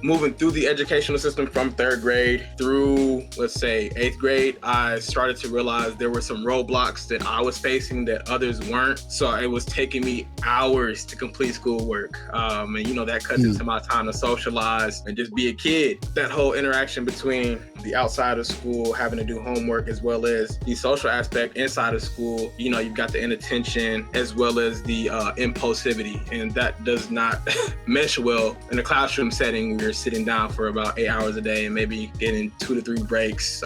moving through the educational system from third grade through, let's say, eighth grade, I started to realize there were some roadblocks that I was facing that others weren't. So it was taking me hours to complete schoolwork. And, that cuts into my time to socialize and just be a kid. That whole interaction between the outside of school, having to do homework, as well as the social aspect inside of school, you've got the inattention as well as the impulsivity. And that does not mesh well in a classroom setting where you're sitting down for about 8 hours a day and maybe getting 2 to 3 breaks,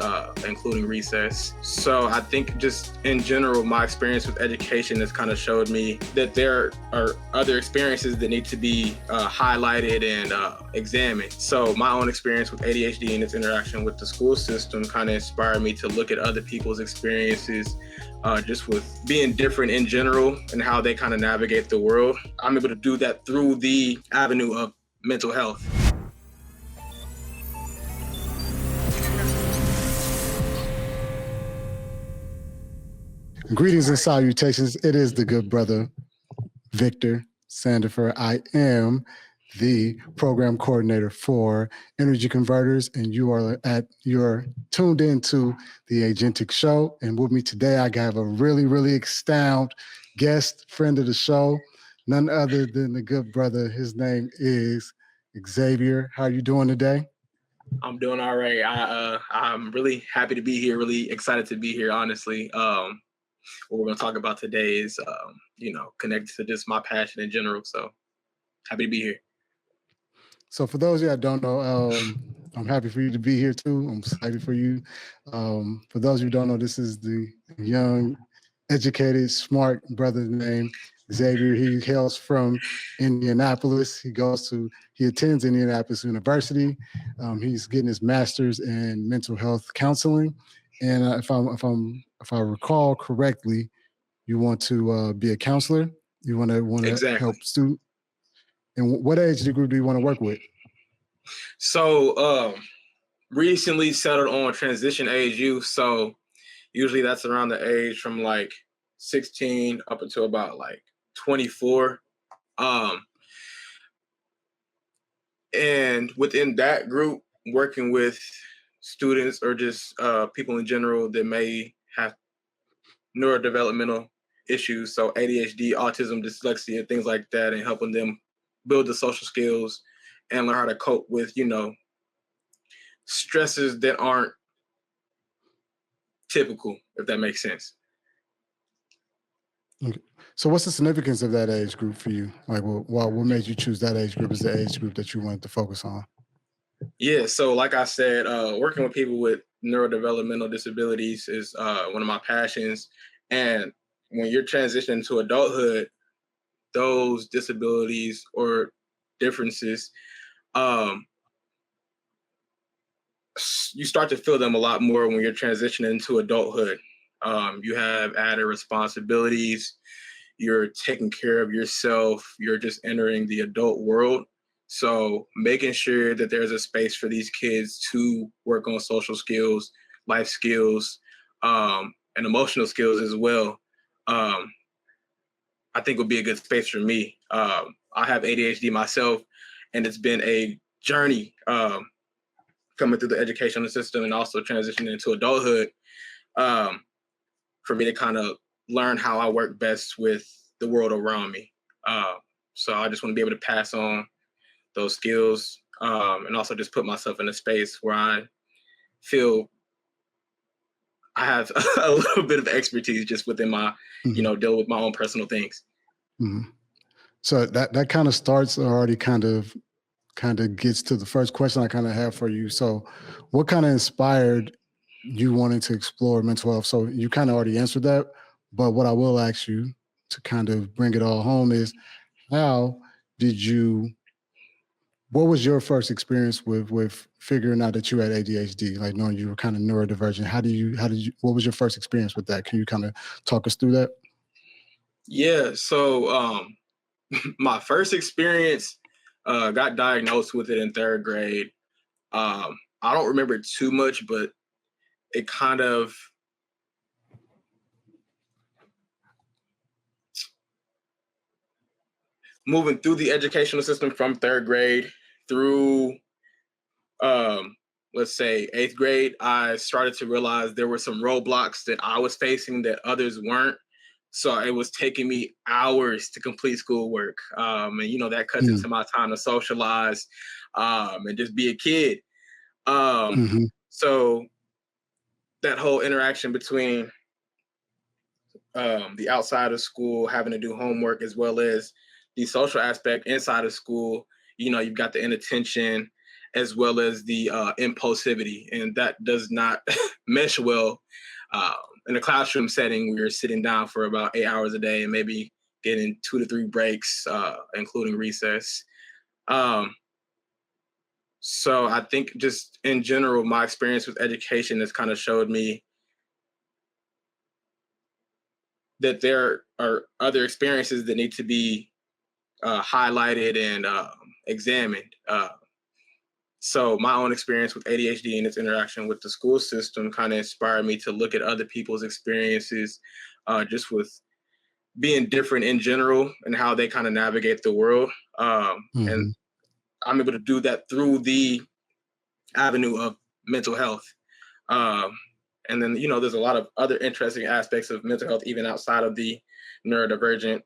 including recess. So I think just in general, my experience with education has kind of showed me that there are other experiences that need to be highlighted and examined. So my own experience with ADHD and its interaction with the school system kind of inspired me to look at other people's experiences just with being different in general and how they kind of navigate the world. I'm able to do that through the avenue of mental health. Greetings and salutations. It is the good brother, Victor Sandifer. I am the program coordinator for Energy Converters, and you're tuned into the Agentic Show. And with me today, I have a really, really ecstatic guest, friend of the show, none other than the good brother. His name is Xavier. How are you doing today? I'm doing all right. I'm really happy to be here, really excited to be here, honestly. What we're going to talk about today is, connected to just my passion in general. So happy to be here. So for those of you that don't know, I'm happy for you to be here too. I'm excited for you. For those of you who don't know, this is the young, educated, smart brother named Xavier. He hails from Indianapolis. He attends Indianapolis University. He's getting his master's in mental health counseling. And if I recall correctly, you want to be a counselor. You want to Exactly. help students. And what age group do you want to work with? So recently settled on transition age youth. So usually that's around the age from like 16 up until about like 24. And within that group, working with students or just people in general that may have neurodevelopmental issues, so ADHD, autism, dyslexia, things like that, and helping them build the social skills and learn how to cope with, stresses that aren't typical, if that makes sense. Okay. So what's the significance of that age group for you? Like, what made you choose that age group as the age group that you wanted to focus on? Yeah, so like I said, working with people with neurodevelopmental disabilities is one of my passions. And when you're transitioning to adulthood, those disabilities or differences, you start to feel them a lot more when you're transitioning into adulthood. You have added responsibilities, you're taking care of yourself, you're just entering the adult world. So making sure that there's a space for these kids to work on social skills, life skills, and emotional skills as well, I think would be a good space for me. I have ADHD myself, and it's been a journey coming through the educational system and also transitioning into adulthood for me to kind of learn how I work best with the world around me. So I just want to be able to pass on those skills and also just put myself in a space where I feel I have a little bit of expertise just within my, deal with my own personal things. Mm-hmm. So that kind of starts already kind of gets to the first question I kind of have for you. So what kind of inspired you wanting to explore mental health? So you kind of already answered that, but what I will ask you to kind of bring it all home is what was your first experience with figuring out that you had ADHD, like knowing you were kind of neurodivergent? What was your first experience with that? Can you kind of talk us through that? Yeah. So my first experience, got diagnosed with it in third grade. I don't remember too much, but it kind of moving through the educational system from third grade through let's say, eighth grade, I started to realize there were some roadblocks that I was facing that others weren't. So it was taking me hours to complete schoolwork. And, that cuts Mm, into my time to socialize and just be a kid. Um, mhm, so that whole interaction between the outside of school, having to do homework, as well as the social aspect inside of school. You've got the inattention as well as the impulsivity, and that does not mesh well uh, in a classroom setting. We are sitting down for about 8 hours a day and maybe getting 2 to 3 breaks, including recess. Um, so I think just in general, my experience with education has kind of showed me that there are other experiences that need to be highlighted and examined. So my own experience with ADHD and its interaction with the school system kind of inspired me to look at other people's experiences, just with being different in general and how they kind of navigate the world. And mhm, I'm able to do that through the avenue of mental health. Um, and then, there's a lot of other interesting aspects of mental health, even outside of the neurodivergent,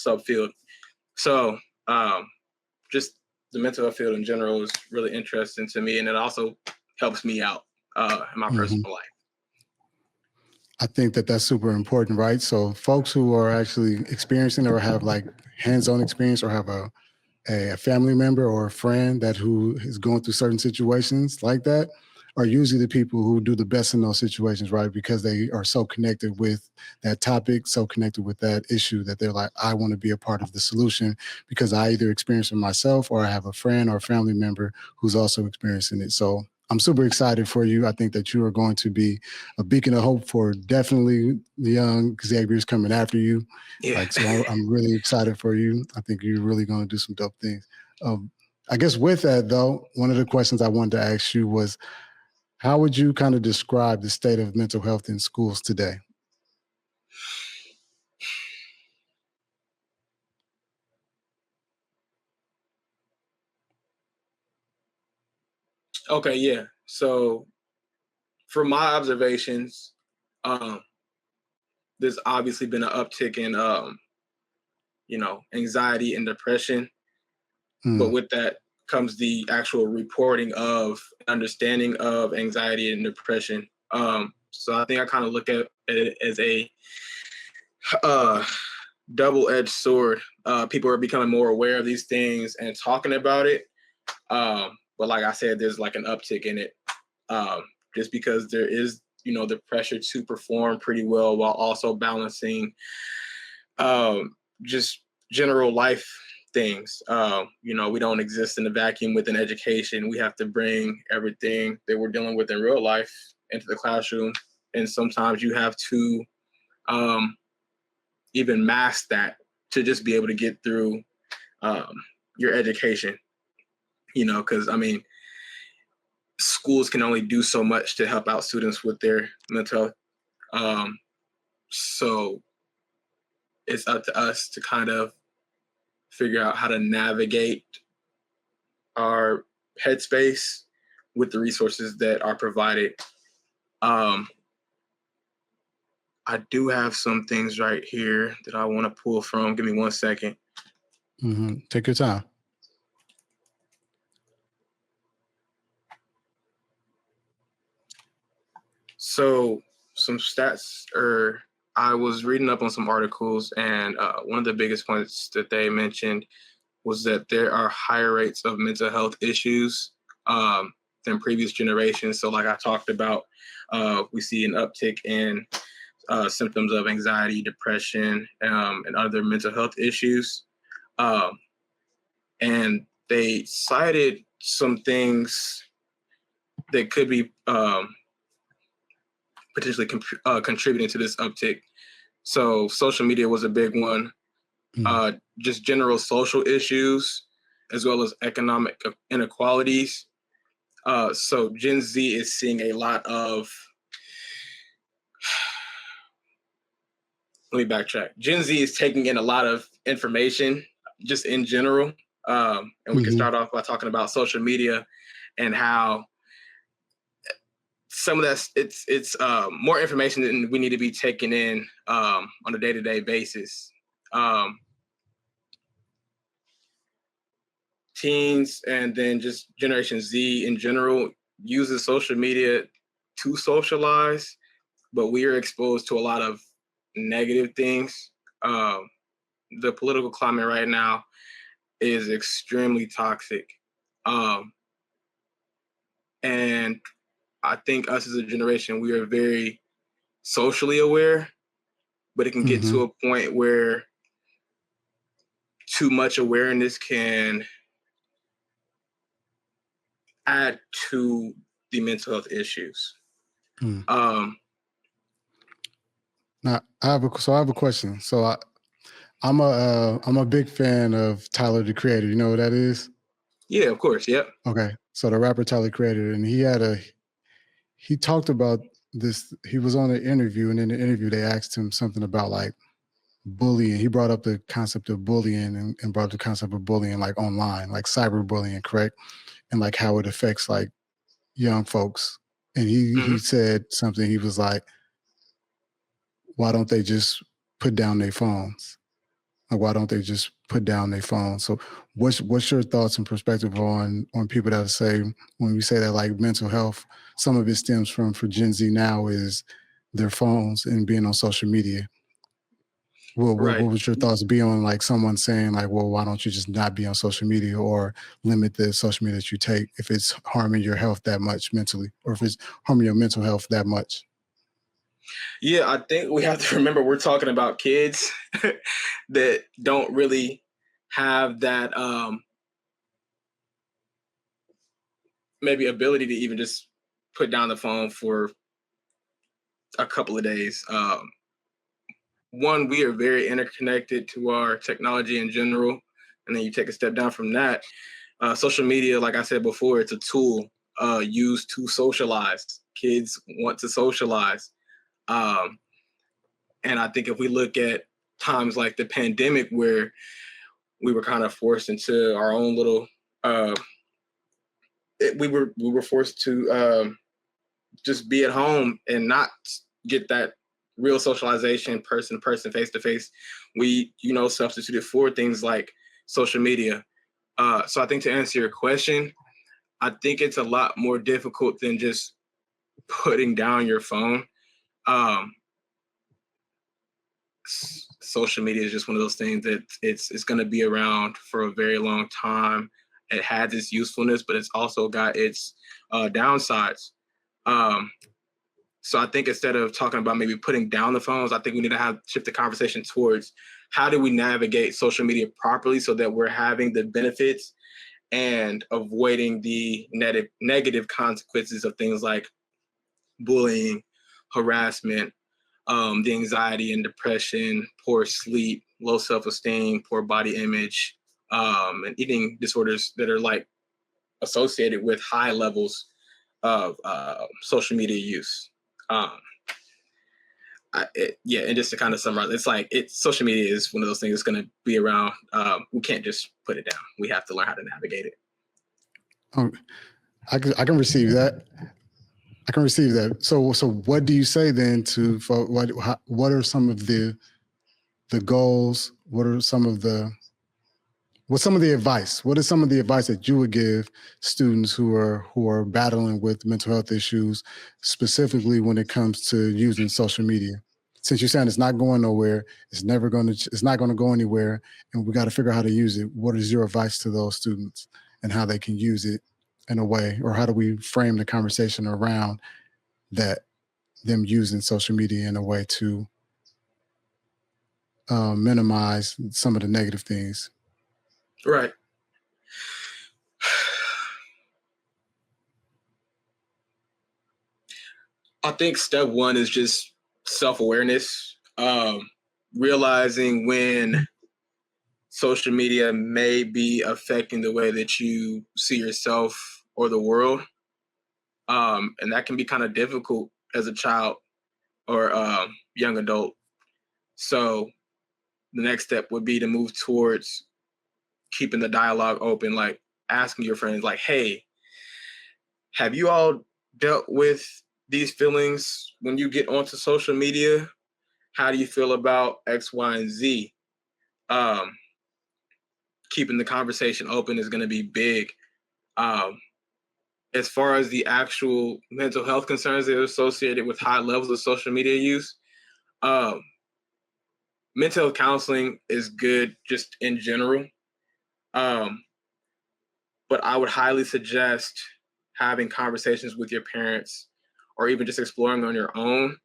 subfield. So just the mental health field in general is really interesting to me. And it also helps me out in my mhm. personal life. I think that that's super important, right? So folks who are actually experiencing or have like hands-on experience or have a family member or a friend that who is going through certain situations like that are usually the people who do the best in those situations, right? Because they are so connected with that topic, so connected with that issue that they're like, I want to be a part of the solution because I either experience it myself or I have a friend or a family member who's also experiencing it. So I'm super excited for you. I think that you are going to be a beacon of hope for definitely the young Xavier's coming after you. Yeah. Like, so I'm really excited for you. I think you're really going to do some dope things. Um, I guess with that though, one of the questions I wanted to ask you was, how would you kind of describe the state of mental health in schools today? Okay. Yeah. So from my observations, um, there's obviously been an uptick in, anxiety and depression. But Mm, with that comes the actual reporting of understanding of anxiety and depression. So I think I kind of look at it as a uh, double-edged sword. People are becoming more aware of these things and talking about it. But like I said, there's like an uptick in it, um, just because there is, the pressure to perform pretty well while also balancing just general life things. We don't exist in a vacuum with an education. We have to bring everything that we're dealing with in real life into the classroom. And sometimes you have to um, even mask that to just be able to get through um, your education, because I mean, schools can only do so much to help out students with their mental health. So it's up to us to kind of figure out how to navigate our headspace with the resources that are provided. Um, I do have some things right here that I want to pull from. Give me 1 second. Take your time. So some stats, or I was reading up on some articles, and one of the biggest points that they mentioned was that there are higher rates of mental health issues than previous generations. So, like I talked about, we see an uptick in symptoms of anxiety, depression, and other mental health issues. Um, and they cited some things that could be potentially contributing to this uptick. So, social media was a big one. Mm, Just general social issues, as well as economic inequalities. So Gen Z is seeing a lot of. Let me backtrack. Gen Z is taking in a lot of information just in general. And we can mhm, start off by talking about social media and how some of that's it's more information than we need to be taking in on a day-to-day basis. Um, Teens and then just Generation Z in general uses social media to socialize, but we are exposed to a lot of negative things. Um, the political climate right now is extremely toxic. Um, and I think us as a generation, we are very socially aware, but it can get Mm-hmm. to a point where too much awareness can add to the mental health issues. Mm. Um, Now I have a question. I'm a big fan of Tyler the Creator. You know who that is? yeah, of course. Yep. Okay. So the rapper Tyler Creator, and he talked about this. He was on an interview, and in the interview they asked him something about like bullying. He brought up the concept of bullying and brought up the concept of bullying like online, like cyberbullying, correct? And like how it affects like young folks. And he Hmm. said something. He was like, "Why don't they just put down their phones? Like, why don't they just put down their phones?" So, what's your thoughts and perspective on people that say when we say that like mental health, some of it stems from for Gen Z now is their phones and being on social media. What Right. would your thoughts be on like someone saying like, well, why don't you just not be on social media or limit the social media that you take if it's harming your health that much mentally or if it's harming your mental health that much? Yeah, I think we have to remember we're talking about kids that don't really have that maybe ability to even just put down the phone for a couple of days. One, we are very interconnected to our technology in general. And then you take a step down from that. Social media, like I said before, it's a tool used to socialize. Kids want to socialize. Um, and I think if we look at times like the pandemic where we were kind of forced into our own little, uh, we were forced to just be at home and not get that real socialization, person to person, face to face. We, substituted for things like social media. So I think to answer your question, I think it's a lot more difficult than just putting down your phone. Um, Social media is just one of those things that it's going to be around for a very long time. It has its usefulness, but it's also got its downsides. Um, So I think instead of talking about maybe putting down the phones, I think we need to shift the conversation towards how do we navigate social media properly so that we're having the benefits and avoiding the negative consequences of things like bullying, harassment, the anxiety and depression, poor sleep, low self-esteem, poor body image, and eating disorders that are like associated with high levels of social media use. Um, yeah, and just to kind of summarize, it's social media is one of those things that's going to be around. We can't just put it down. We have to learn how to navigate it. I can receive that. I can receive that. So what do you say then to what are some of the goals? What's some of the advice? What is some of the advice that you would give students who are battling with mental health issues, specifically when it comes to using social media? Since you're saying it's not going nowhere, it's not going to go anywhere, and we got to figure out how to use it. What is your advice to those students and how they can use it in a way, or how do we frame the conversation around that them using social media in a way to minimize some of the negative things? Right. I think step one is just self-awareness. Realizing when social media may be affecting the way that you see yourself or the world. And that can be kind of difficult as a child or young adult. So the next step would be to move towards keeping the dialogue open, like asking your friends, like, hey, have you all dealt with these feelings when you get onto social media. How do you feel about X, Y, and Z? Keeping the conversation open is going to be big. As far as the actual mental health concerns that are associated with high levels of social media use, mental health counseling is good just in general. But I would highly suggest having conversations with your parents or even just exploring on your own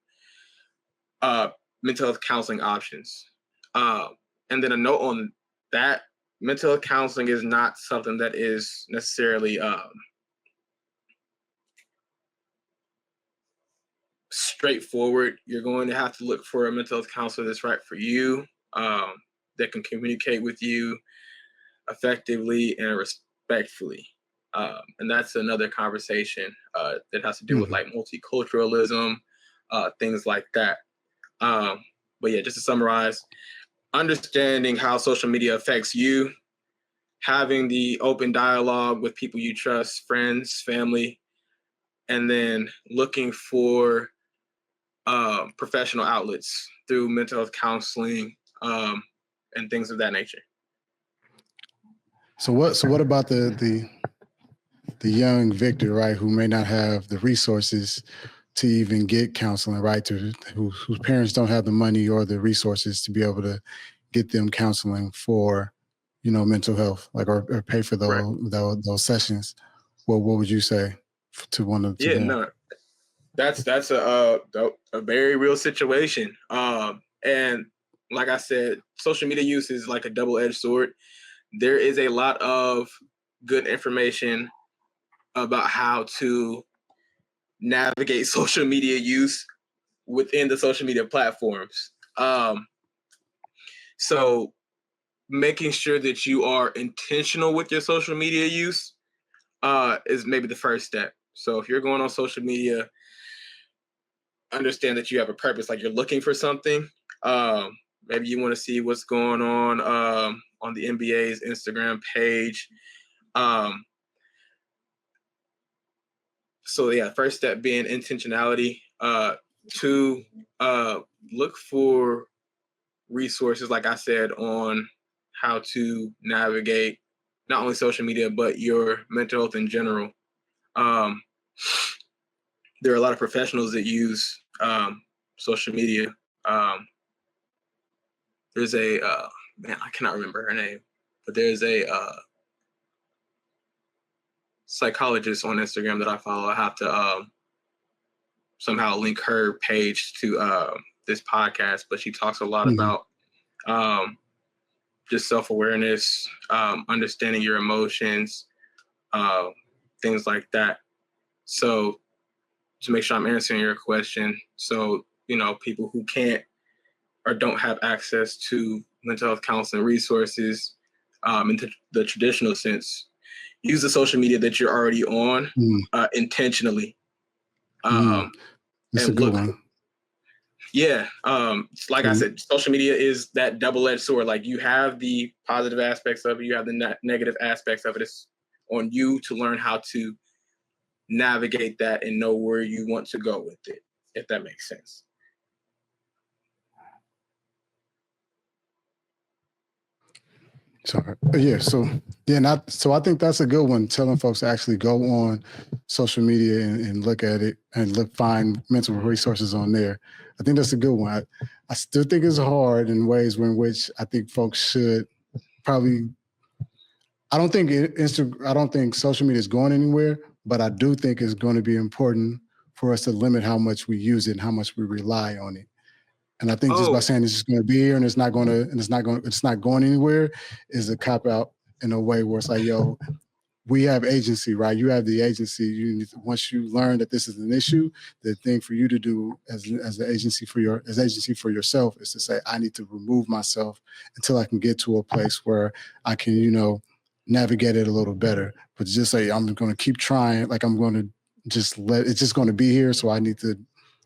mental health counseling options. And then a note on that, mental health counseling is not something that is necessarily straightforward. You're going to have to look for a mental health counselor that's right for you, that can communicate with you effectively and respectfully. And that's another conversation that has to do with like multiculturalism, things like that. But yeah, just to summarize, understanding how social media affects you, having the open dialogue with people you trust, friends, family, and then looking for professional outlets through mental health counseling and things of that nature. So what about the young Victor, right, who may not have the resources to even get counseling, right, whose parents don't have the money or the resources to be able to get them counseling for, mental health, like or pay for those sessions? What would you say to one of them? No, that's a very real situation. And like I said, social media use is like a double-edged sword. There is a lot of good information about how to navigate social media use within the social media platforms. So making sure that you are intentional with your social media use is maybe the first step. So if you're going on social media, understand that you have a purpose, like you're looking for something. Maybe you want to see what's going on the NBA's Instagram page. So yeah, first step being intentionality. Two, look for resources, like I said, on how to navigate not only social media, but your mental health in general. There are a lot of professionals that use social media. There's a, man, I cannot remember her name, but there's a psychologist on Instagram that I follow. I have to somehow link her page to this podcast, but she talks a lot about just self-awareness, understanding your emotions, things like that. So to make sure I'm answering your question, so, people who can't or don't have access to mental health counseling resources in the traditional sense, use the social media that you're already on intentionally. That's a good one. Yeah. Like I said, social media is that double-edged sword. Like you have the positive aspects of it, you have the negative aspects of it. It's on you to learn how to navigate that and know where you want to go with it, if that makes sense. Sorry. So I think that's a good one. Telling folks to actually go on social media and look at it and find mental resources on there. I think that's a good one. I still think it's hard in ways in which I think folks should probably. I don't think social media is going anywhere, but I do think it's going to be important for us to limit how much we use it and how much we rely on it. And I think just by saying it's just going to be here and it's not going anywhere is a cop out in a way where it's like, yo, we have agency, right? You have the agency. Once you learn that this is an issue, the thing for you to do as the agency for yourself is to say, I need to remove myself until I can get to a place where I can, navigate it a little better. But just say I'm going to keep trying, like I'm going to just it's just going to be here. So I need to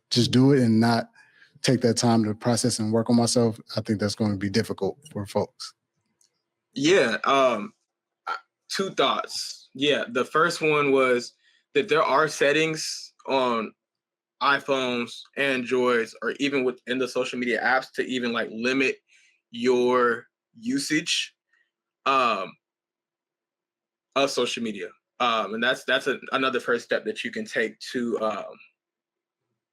just do it and not take that time to process and work on myself. I think that's going to be difficult for folks. Yeah. Two thoughts. Yeah. The first one was that there are settings on iPhones, Androids, or even within the social media apps to even like limit your usage of social media. And that's another first step that you can take to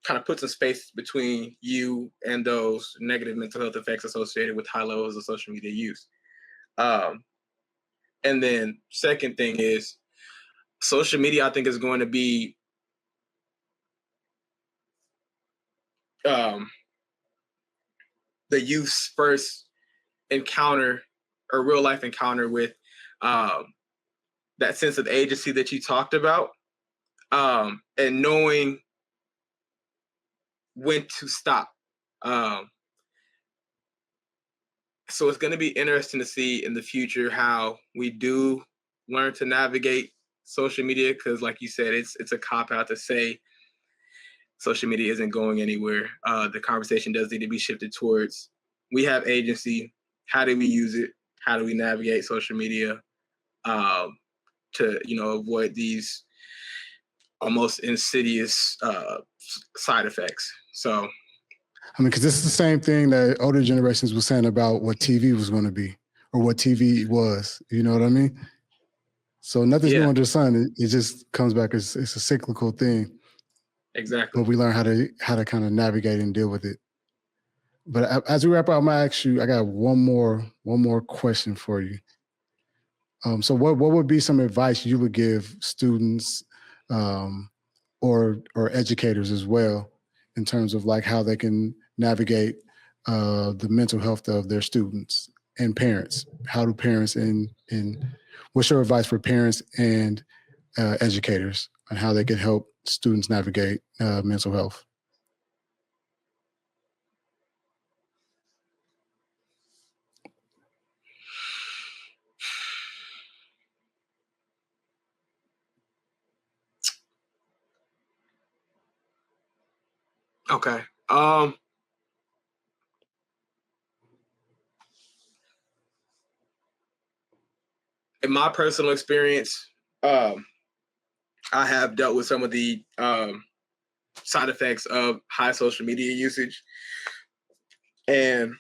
kind of put some space between you and those negative mental health effects associated with high levels of social media use. And then second thing is social media, I think, is going to be the youth's first encounter or real life encounter with that sense of agency that you talked about, and knowing when to stop. So it's going to be interesting to see in the future how we do learn to navigate social media, because like you said, it's a cop out to say social media isn't going anywhere. The conversation does need to be shifted towards, we have agency. How do we use it? How do we navigate social media to avoid these almost insidious side effects? So, I mean, because this is the same thing that older generations were saying about what TV was going to be or what TV was. You know what I mean? So nothing's new under the sun. It just comes back as it's a cyclical thing. Exactly. But we learn how to kind of navigate and deal with it. But as we wrap up, I'm gonna ask you, I got one more question for you. So what would be some advice you would give students or educators as well in terms of like how they can navigate the mental health of their students and parents? How do parents and what's your advice for parents and educators on how they can help students navigate mental health? Okay. In my personal experience, I have dealt with some of the side effects of high social media usage. And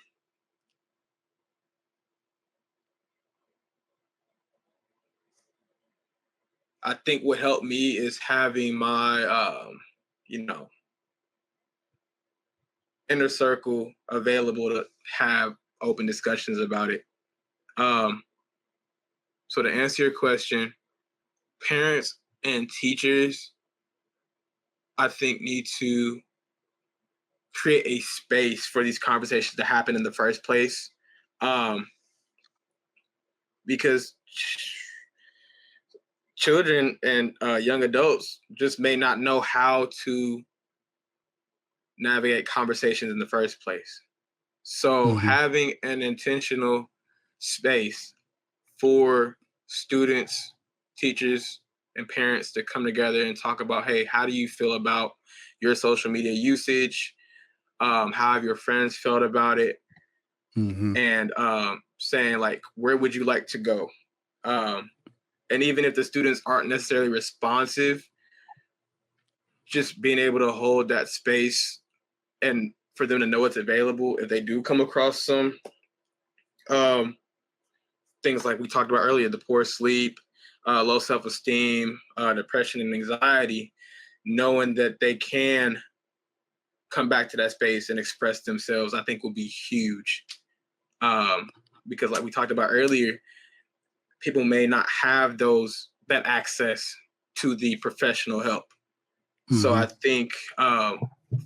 I think what helped me is having my, inner circle available to have open discussions about it. So to answer your question, parents and teachers, I think, need to create a space for these conversations to happen in the first place. Because children and young adults just may not know how to navigate conversations in the first place. So having an intentional space for students, teachers, and parents to come together and talk about, hey, how do you feel about your social media usage? How have your friends felt about it? And saying like, where would you like to go? And even if the students aren't necessarily responsive, just being able to hold that space and for them to know it's available if they do come across some things like we talked about earlier, the poor sleep, low self-esteem, depression, and anxiety, knowing that they can come back to that space and express themselves, I think will be huge. Because like we talked about earlier, people may not have that access to the professional help. So I think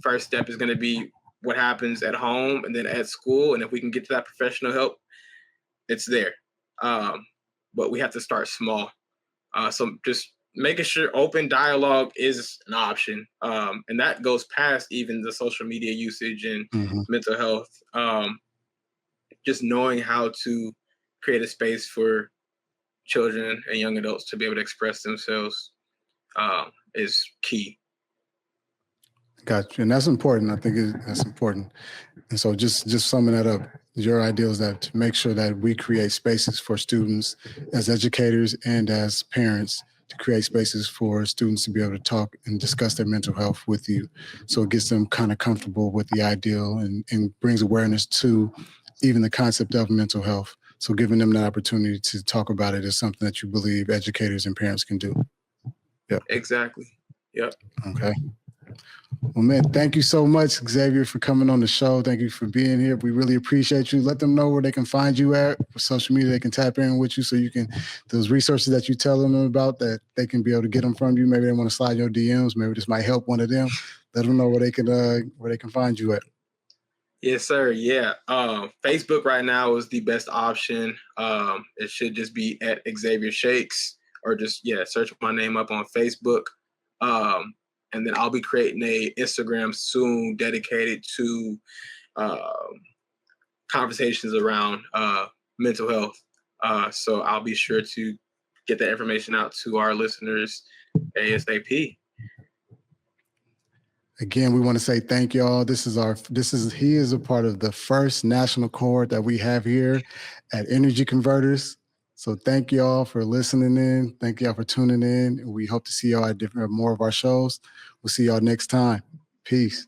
first step is going to be what happens at home and then at school. And if we can get to that professional help, it's there. But we have to start small. So just making sure open dialogue is an option. And that goes past even the social media usage and mental health. Just knowing how to create a space for children and young adults to be able to express themselves is key. Gotcha. And that's important. I think that's important. And so just summing that up, your idea is that to make sure that we create spaces for students as educators and as parents to create spaces for students to be able to talk and discuss their mental health with you. So it gets them kind of comfortable with the ideal and brings awareness to even the concept of mental health. So giving them the opportunity to talk about it is something that you believe educators and parents can do. Yep. Exactly. Yep. Okay. Well, man, thank you so much, Xavier, for coming on the show. Thank you for being here. We really appreciate you. Let them know where they can find you at, social media they can tap in with you so you can, those resources that you tell them about, that they can be able to get them from you. Maybe they want to slide your DMs. Maybe this might help one of them. Let them know where they can find you at. Yes, sir. Yeah. Facebook right now is the best option. It should just be at Xavier Shakes, or just, search my name up on Facebook. And then I'll be creating a Instagram soon dedicated to conversations around mental health. So I'll be sure to get that information out to our listeners ASAP. Again, we want to say thank y'all. He is a part of the first national cohort that we have here at Energy Converters. So thank y'all for listening in. Thank y'all for tuning in. We hope to see y'all at more of our shows. We'll see y'all next time. Peace.